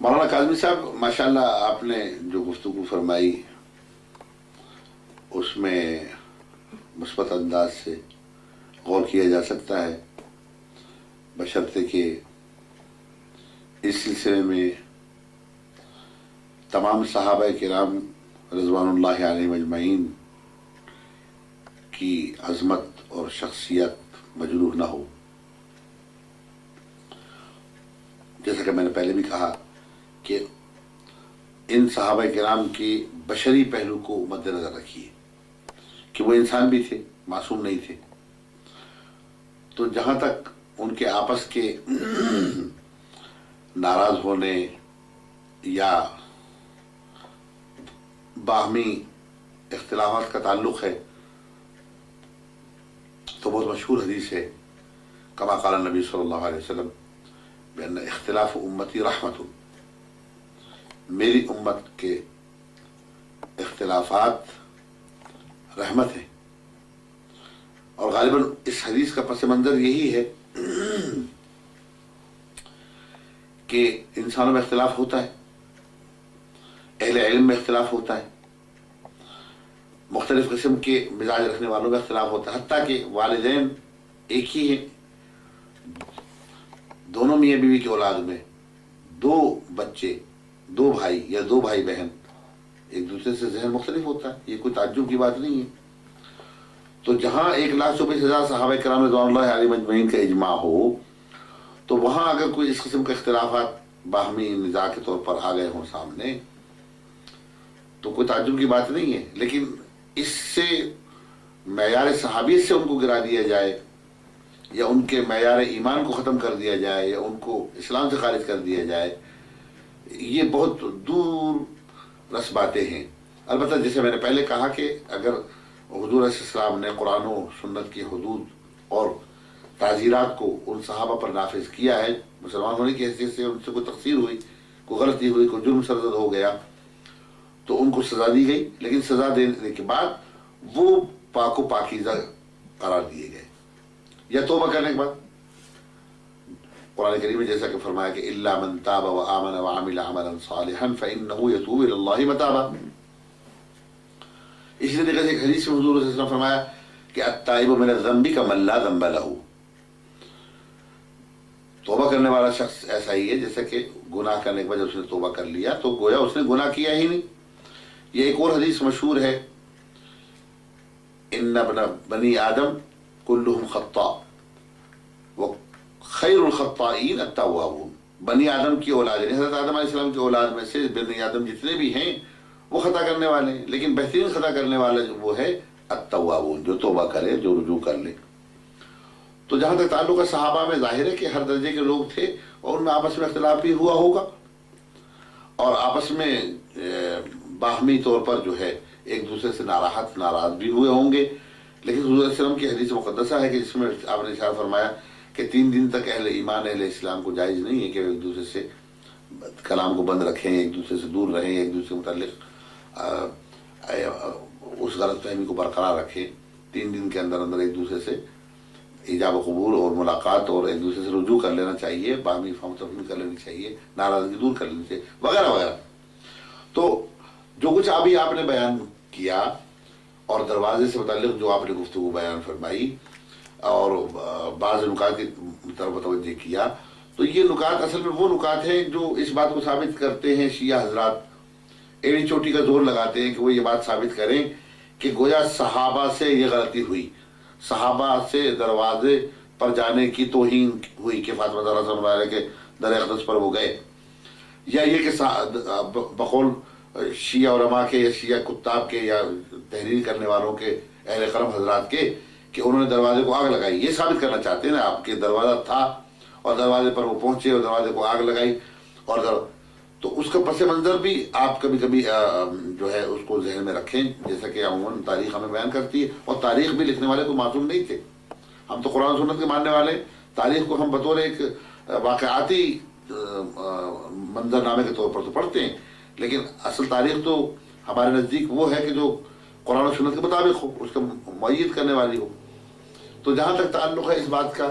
مولانا کاظمی صاحب ماشاءاللہ آپ نے جو گفتگو فرمائی اس میں مثبت انداز سے غور کیا جا سکتا ہے، بشرطے کہ اس سلسلے میں تمام صحابہ کرام رضوان اللہ علیہم اجمعین کی عظمت اور شخصیت مجروح نہ ہو۔ جیسا کہ میں نے پہلے بھی کہا کہ ان صحابہ کرام کی بشری پہلو کو مد نظر رکھیے کہ وہ انسان بھی تھے، معصوم نہیں تھے۔ تو جہاں تک ان کے آپس کے ناراض ہونے یا باہمی اختلافات کا تعلق ہے تو بہت مشہور حدیث ہے، کما قال النبی صلی اللہ علیہ وسلم بأن اختلاف امتی رحمت، میری امت کے اختلافات رحمت ہیں۔ اور غالباً اس حدیث کا پس منظر یہی ہے کہ انسانوں میں اختلاف ہوتا ہے، اہل علم میں اختلاف ہوتا ہے، مختلف قسم کے مزاج رکھنے والوں میں اختلاف ہوتا ہے، حتیٰ کہ والدین ایک ہی ہیں، دونوں میاں بیوی کی اولاد میں دو بچے، دو بھائی یا دو بھائی بہن، ایک دوسرے سے ذہن مختلف ہوتا ہے، یہ کوئی تعجب کی بات نہیں ہے۔ تو جہاں 1,24,000 صحابہ کرام رضوان اللہ علیہم اجمعین کا اجماع ہو تو وہاں اگر کوئی اس قسم کے اختلافات باہمی نزاع کے طور پر آ گئے ہوں سامنے تو کوئی تعجب کی بات نہیں ہے، لیکن اس سے معیار صحابیت سے ان کو گرا دیا جائے یا ان کے معیار ایمان کو ختم کر دیا جائے یا ان کو اسلام سے خارج کر دیا جائے، یہ بہت دور رس باتیں ہیں۔ البتہ جیسے میں نے پہلے کہا کہ اگر حضور علیہ السلام نے قرآن و سنت کی حدود اور تعزیرات کو ان صحابہ پر نافذ کیا ہے، مسلمان ہونے کی حیثیت سے ان سے کوئی تقصیر ہوئی، کوئی غلطی ہوئی، کوئی جرم سرزد ہو گیا تو ان کو سزا دی گئی، لیکن سزا دینے کے بعد وہ پاک و پاکیزہ قرار دیے گئے یا توبہ کرنے کے بعد۔ قرآن کریم میں جیسا کہ فرمایا کہ الا من تاب وآمن وعمل عملا صالحا فإنه يتوب الى الله متابا۔ اسی طریقے سے ایک حدیث میں حضور صلی اللہ علیہ وسلم فرمایا کہ التائب من الذنب كمن لا ذنب له، توبہ کرنے والا شخص ایسا ہی ہے جیسا کہ گناہ کرنے کے بعد جب اس نے توبہ کر لیا تو گویا اس نے گناہ کیا ہی نہیں۔ یہ ایک اور حدیث مشہور ہے، ان ابن بنی آدم کلہم خطاء وخیر الخطائین التوابون، بنی آدم کی اولاد یعنی حضرت آدم علیہ السلام کی اولاد میں سے بنی آدم جتنے بھی ہیں وہ خطا کرنے والے ہیں، لیکن بہترین خطا کرنے والا وہ ہے التوابون، جو توبہ کرے، جو رجوع کر لے۔ تو جہاں تک تعلق ہے صحابہ میں، ظاہر ہے کہ ہر درجے کے لوگ تھے اور ان میں آپس میں اختلاف بھی ہوا ہوگا اور آپس میں باہمی طور پر جو ہے ایک دوسرے سے ناراض بھی ہوئے ہوں گے، لیکن حضور علیہ السلام کی حدیث مقدسہ ہے کہ جس میں آپ نے ارشاد فرمایا کہ 3 دن تک اہل ایمان اہل اسلام کو جائز نہیں ہے کہ ایک دوسرے سے کلام کو بند رکھیں، ایک دوسرے سے دور رہیں، ایک دوسرے کے متعلق اس غلط فہمی کو برقرار رکھیں۔ 3 دن کے اندر اندر ایک دوسرے سے ایجاب و قبول اور ملاقات اور ایک دوسرے سے رجوع کر لینا چاہیے، باہمی فہم تفہیم کر لینی چاہیے، ناراضگی دور کر لینی چاہیے، وغیرہ وغیرہ۔ تو جو کچھ ابھی آپ نے بیان کیا اور دروازے سے متعلق جو آپ نے گفتگو بیان فرمائی اور بعض نکات کی طرف متوجہ کیا، تو یہ نکات اصل میں وہ نکات ہیں جو اس بات کو ثابت کرتے ہیں، شیعہ حضرات ایڑی چوٹی کا زور لگاتے ہیں کہ وہ یہ بات ثابت کریں کہ گویا صحابہ سے یہ غلطی ہوئی، صحابہ سے دروازے پر جانے کی توہین ہوئی کہ فاطمہ زہرا صلی اللہ علیہ کے در اقدس پر وہ گئے، یا یہ کہ بقول شیعہ علماء کے یا شیعہ کتاب کے یا تحریر کرنے والوں کے اہل کرم حضرات کے کہ انہوں نے دروازے کو آگ لگائی، یہ ثابت کرنا چاہتے ہیں نا آپ کے دروازہ تھا اور دروازے پر وہ پہنچے اور دروازے کو آگ لگائی، اور تو اس کا پس منظر بھی آپ کبھی کبھی جو ہے اس کو ذہن میں رکھیں، جیسا کہ عموماً تاریخ ہمیں بیان کرتی ہے، اور تاریخ بھی لکھنے والے تو معصوم نہیں تھے، ہم تو قرآن سنت کے ماننے والے، تاریخ کو ہم بطور ایک واقعاتی منظر نامے کے طور پر تو پڑھتے ہیں، لیکن اصل تاریخ تو ہمارے نزدیک وہ ہے کہ جو قرآن و سنت کے مطابق ہو، اس کا معید کرنے والی ہو۔ تو جہاں تک تعلق ہے اس بات کا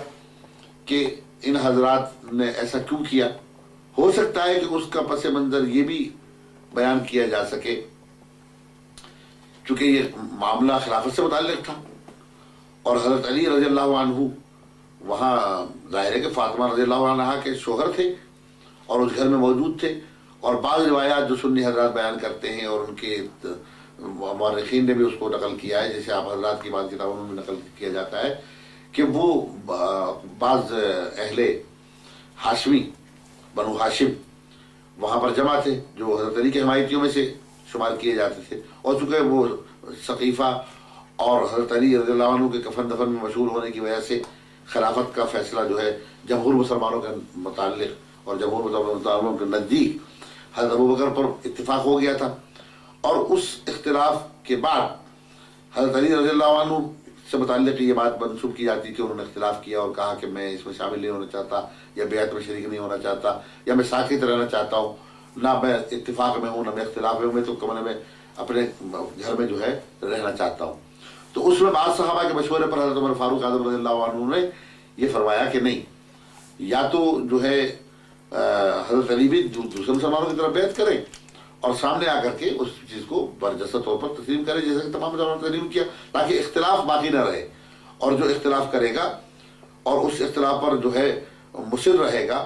کہ ان حضرات نے ایسا کیوں کیا ہو سکتا ہے کہ اس کا پس منظر یہ بھی بیان کیا جا سکے، چونکہ یہ معاملہ خلافت سے متعلق تھا اور حضرت علی رضی اللہ عنہ وہاں ظاہر ہے کہ فاطمہ رضی اللہ عنہا کے شوہر تھے اور اس گھر میں موجود تھے، اور بعض روایات جو سنی حضرات بیان کرتے ہیں اور ان کے مورخین نے بھی اس کو نقل کیا ہے، جیسے آپ حضرات کی بعض کتابوں میں نقل کیا جاتا ہے کہ وہ بعض اہل ہاشمی بنو ہاشم وہاں پر جمع تھے جو حضرت علی کے حمایتیوں میں سے شمار کیے جاتے تھے، اور چونکہ وہ ثقیفہ اور حضرت علی رضی اللہ عنہ کے کفن دفن میں مشہور ہونے کی وجہ سے خلافت کا فیصلہ جو ہے جمہور مسلمانوں کے متعلق اور جمہور مسلمانوں کے نزدیک حضرت ابوبکر پر اتفاق ہو گیا تھا، اور اس اختلاف کے بعد حضرت علی رضی اللہ عنہ سے متعلق یہ بات منسوب کی جاتی کہ انہوں نے اختلاف کیا اور کہا کہ میں اس میں شامل نہیں ہونا چاہتا، یا بیعت میں شریک نہیں ہونا چاہتا، یا میں ساکت رہنا چاہتا ہوں، نہ میں اتفاق میں ہوں نہ میں اختلاف میں ہوں، میں تو کمرے میں اپنے گھر میں جو ہے رہنا چاہتا ہوں۔ تو اس میں بعض صحابہ کے مشورے پر حضرت عمر فاروق اعظم رضی اللہ عنہ نے یہ فرمایا کہ نہیں، یا تو جو ہے حضرت علی بھی دوسرے مسلمانوں کی طرف بیعت کریں اور سامنے آ کر کے اس چیز کو برجستہ طور پر تسلیم کرے جیسا کہ تمام مسلمانوں نے تسلیم کیا، تاکہ اختلاف باقی نہ رہے، اور جو اختلاف کرے گا اور اس اختلاف پر جو ہے مصر رہے گا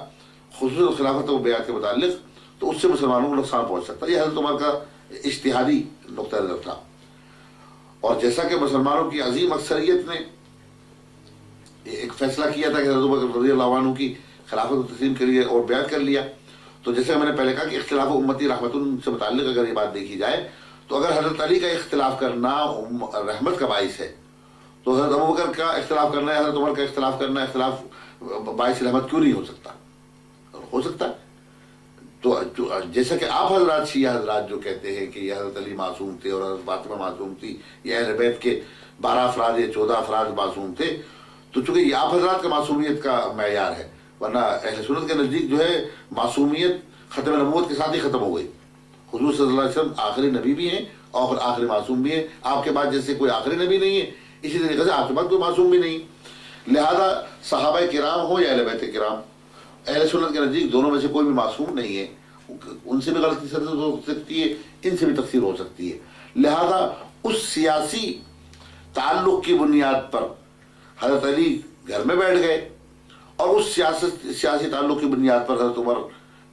خصوصاً خلافت و بیعت کے متعلق، تو اس سے مسلمانوں کو نقصان پہنچ سکتا ہے۔ یہ حضرت عمر کا اجتہادی نقطہ نظر تھا، اور جیسا کہ مسلمانوں کی عظیم اکثریت نے ایک فیصلہ کیا تھا کہ حضرت عمر رضی اللہ عنہ کی خلافت کو تسلیم کریے اور بیعت کر لیا، تو جیسے میں نے پہلے کہا کہ اختلاف امتی رحمت سے متعلق اگر یہ بات دیکھی جائے تو اگر حضرت علی کا اختلاف کرنا رحمت کا باعث ہے تو حضرت ابوبکر کا اختلاف کرنا ہے، حضرت عمر کا اختلاف کرنا ہے، اختلاف باعث رحمت کیوں نہیں ہو سکتا؟ ہو سکتا ہے۔ تو جیسا کہ آپ حضرات شیعہ حضرات جو کہتے ہیں کہ یہ حضرت علی معصوم تھے اور حضرت فاطمہ معصوم تھی، یہ اہل بیت کے 12 افراد یا 14 افراد معصوم تھے، تو چونکہ یہ آپ حضرات کا معصومیت کا معیار ہے، ورنہ اہل سنت کے نزدیک جو ہے معصومیت ختم نبوت کے ساتھ ہی ختم ہو گئی۔ حضور صلی اللہ علیہ وسلم آخری نبی بھی ہیں اور آخری معصوم بھی ہیں، آپ کے بعد جیسے کوئی آخری نبی نہیں ہے اسی طریقے سے آپ کے بعد کوئی معصوم بھی نہیں، لہذا صحابہ کرام ہو یا اہل بیت کرام، اہل سنت کے نزدیک دونوں میں سے کوئی بھی معصوم نہیں ہے، ان سے بھی غلطی سرزد ہو سکتی ہے، ان سے بھی تقصیر ہو سکتی ہے، لہذا اس سیاسی تعلق کی بنیاد پر حضرت علی گھر میں بیٹھ گئے، اور اس سیاسی تعلق کی بنیاد پر حضرت عمر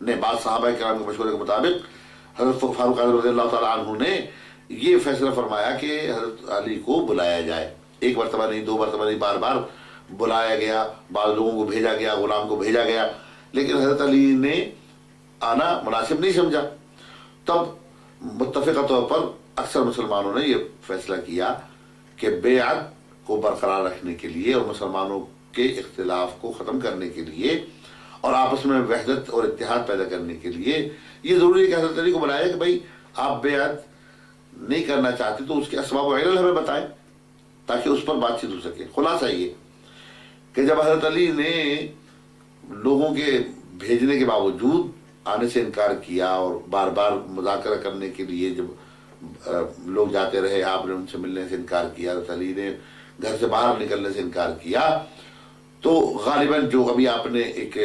نے بعض صحابہ کرام کے مشورے کے مطابق حضرت فاروق اعظم رضی اللہ تعالیٰ عنہ نے یہ فیصلہ فرمایا کہ حضرت علی کو بلایا جائے، ایک مرتبہ نہیں، 2 مرتبہ نہیں، بار بار بلایا گیا، بعض لوگوں کو بھیجا گیا، غلام کو بھیجا گیا، لیکن حضرت علی نے آنا مناسب نہیں سمجھا۔ تب متفقہ طور پر اکثر مسلمانوں نے یہ فیصلہ کیا کہ بیعت کو برقرار رکھنے کے لیے اور مسلمانوں کے اختلاف کو ختم کرنے کے لیے اور آپس میں وحدت اور اتحاد پیدا کرنے کے لیے یہ ضروری ہے کہ حضرت علی کو بلایا کہ بھائی آپ بیعت نہیں کرنا چاہتے تو اس کے اسباب و علل ہمیں بتائیں تاکہ اس پر بات چیت ہو سکے۔ خلاصہ یہ کہ جب حضرت علی نے لوگوں کے بھیجنے کے باوجود آنے سے انکار کیا اور بار بار مذاکرہ کرنے کے لیے جب لوگ جاتے رہے، آپ نے ان سے ملنے سے انکار کیا، حضرت علی نے گھر سے باہر نکلنے سے انکار کیا، تو غالباً جو ابھی آپ نے ایک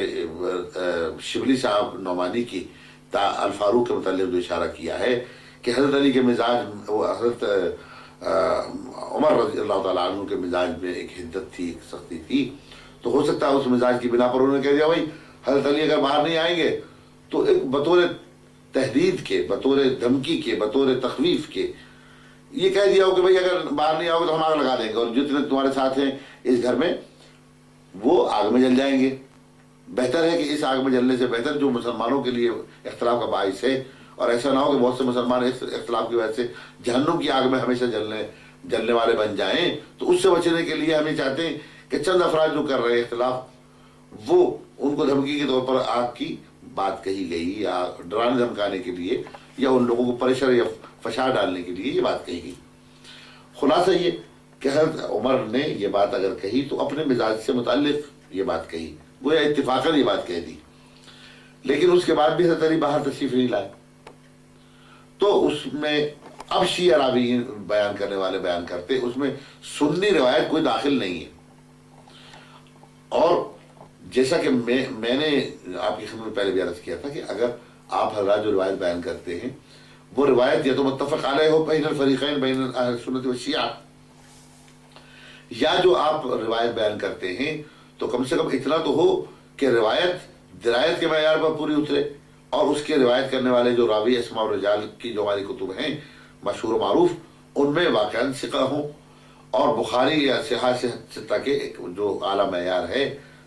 شبلی صاحب نعمانی کی الفاروق کے متعلق جو اشارہ کیا ہے کہ حضرت علی کے مزاج، حضرت عمر رضی اللہ تعالیٰ عنہ کے مزاج میں ایک حدت تھی، ایک سختی تھی، تو ہو سکتا ہے اس مزاج کی بنا پر انہوں نے کہہ دیا بھائی حضرت علی اگر باہر نہیں آئیں گے تو ایک بطور تحدید کے، بطور دھمکی کے، بطور تخویف کے یہ کہہ دیا ہو کہ بھائی اگر باہر نہیں آؤ گے تو ہم آگ لگا دیں گے اور جتنے تمہارے ساتھ ہیں اس گھر میں وہ آگ میں جل جائیں گے۔ بہتر ہے کہ اس آگ میں جلنے سے بہتر جو مسلمانوں کے لیے اختلاف کا باعث ہے، اور ایسا نہ ہو کہ بہت سے مسلمان اختلاف کی وجہ سے جہنم کی آگ میں ہمیشہ جلنے والے بن جائیں، تو اس سے بچنے کے لیے ہم یہ چاہتے ہیں کہ چند افراد جو کر رہے ہیں اختلاف، وہ ان کو دھمکی کے طور پر آگ کی بات کہی گئی یا ڈرانے دھمکانے کے لیے یا ان لوگوں کو پریشر یا فشار ڈالنے کے لیے یہ بات کہی گئی۔ خلاصہ یہ کہ حضرت عمر نے یہ بات اگر کہی تو اپنے مزاج سے متعلق یہ بات کہی، وہ اتفاقاً یہ بات کہہ دی، لیکن اس کے بعد بھی حضرت علی باہر تشریف نہیں لائے، تو اس میں اب شیعہ راوی بیان کرنے والے بیان کرتے اس میں سنی روایت کوئی داخل نہیں ہے، اور جیسا کہ میں نے آپ کی خدمت میں پہلے بھی عرض کیا تھا کہ اگر آپ حضرات جو روایت بیان کرتے ہیں وہ روایت یا تو متفق علیہ ہو بین الفریقین، بین اہل سنت و شیعہ، یا جو آپ روایت بیان کرتے ہیں تو کم سے کم اتنا تو ہو کہ روایت درایت کے معیار پر پوری اترے، اور اس کے روایت کرنے والے جو راوی اسماء و رجال کی جو ہماری کتب ہیں مشہور و معروف، ان میں واقعاً ثقہ ہوں، اور بخاری یا صحاح ستہ کے جو اعلیٰ معیار ہے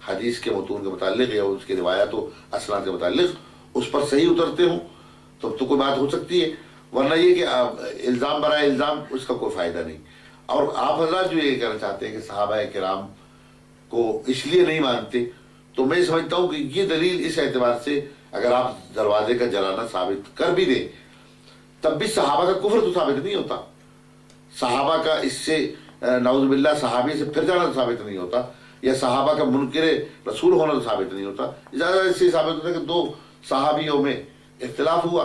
حدیث کے متون کے متعلق یا اس کی روایات و اسناد کے متعلق اس پر صحیح اترتے ہوں، تب تو کوئی بات ہو سکتی ہے، ورنہ یہ کہ الزام برائے الزام اس کا کوئی فائدہ نہیں۔ اور آپ حضرات جو یہ کہنا چاہتے ہیں کہ صحابہ کرام کو اس لیے نہیں مانتے، تو میں سمجھتا ہوں کہ یہ دلیل اس اعتبار سے اگر آپ دروازے کا جلانا ثابت کر بھی دیں تب بھی صحابہ کا کفر تو ثابت نہیں ہوتا، صحابہ کا اس سے نعوذ باللہ صحابی سے پھر جانا تو ثابت نہیں ہوتا، یا صحابہ کا منکر رسول ہونا تو ثابت نہیں ہوتا، زیادہ اس سے ثابت ہوتا ہے کہ دو صحابیوں میں اختلاف ہوا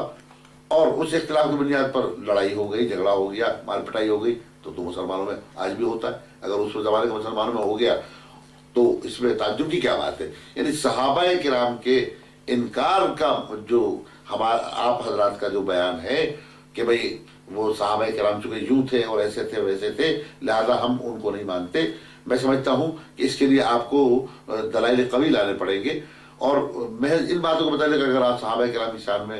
اور اس اختلاف کی بنیاد پر لڑائی ہو گئی، جھگڑا ہو گیا، مار پٹائی ہو گئی، تو مسلمانوں میں آج بھی ہوتا ہے، اگر اس زمانے کے مسلمانوں میں ہو گیا تو اس میں تعجب کی کیا بات ہے؟ یعنی صحابہ کرام کے انکار کا جو آپ حضرات کا جو بیان ہے کہ بھئی وہ صحابہ کرام چونکہ یوں تھے اور ایسے تھے ویسے تھے لہذا ہم ان کو نہیں مانتے، میں سمجھتا ہوں کہ اس کے لیے آپ کو دلائل قوی لانے پڑیں گے، اور محض ان باتوں کو بتانے کہ اگر آپ صحابہ کرام کی شان میں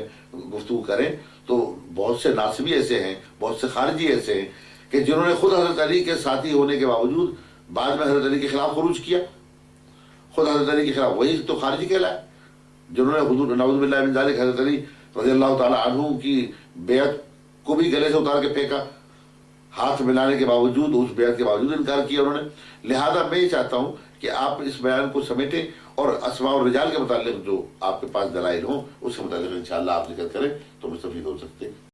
گفتگو کریں تو بہت سے ناصبی ایسے ہیں، بہت سے خارجی ایسے ہیں کہ جنہوں نے خود حضرت علی کے ساتھی ہونے کے باوجود بعد میں حضرت علی کے خلاف خروج کیا، خود حضرت علی کے خلاف، وہی تو خارجی کہلائے جنہوں نے حضور نعوذ باللہ من ذالک حضرت علی رضی اللہ تعالی عنہ کی بیعت کو بھی گلے سے اتار کے پھینکا، ہاتھ ملانے کے باوجود، اس بیعت کے باوجود انکار کیا انہوں نے۔ لہذا میں یہ چاہتا ہوں کہ آپ اس بیان کو سمیٹیں اور اسماء و رجال کے متعلق جو آپ کے پاس دلائل ہوں اس کے متعلق انشاءاللہ آپ ذکر کریں تو مستفید ہو سکتے ہیں۔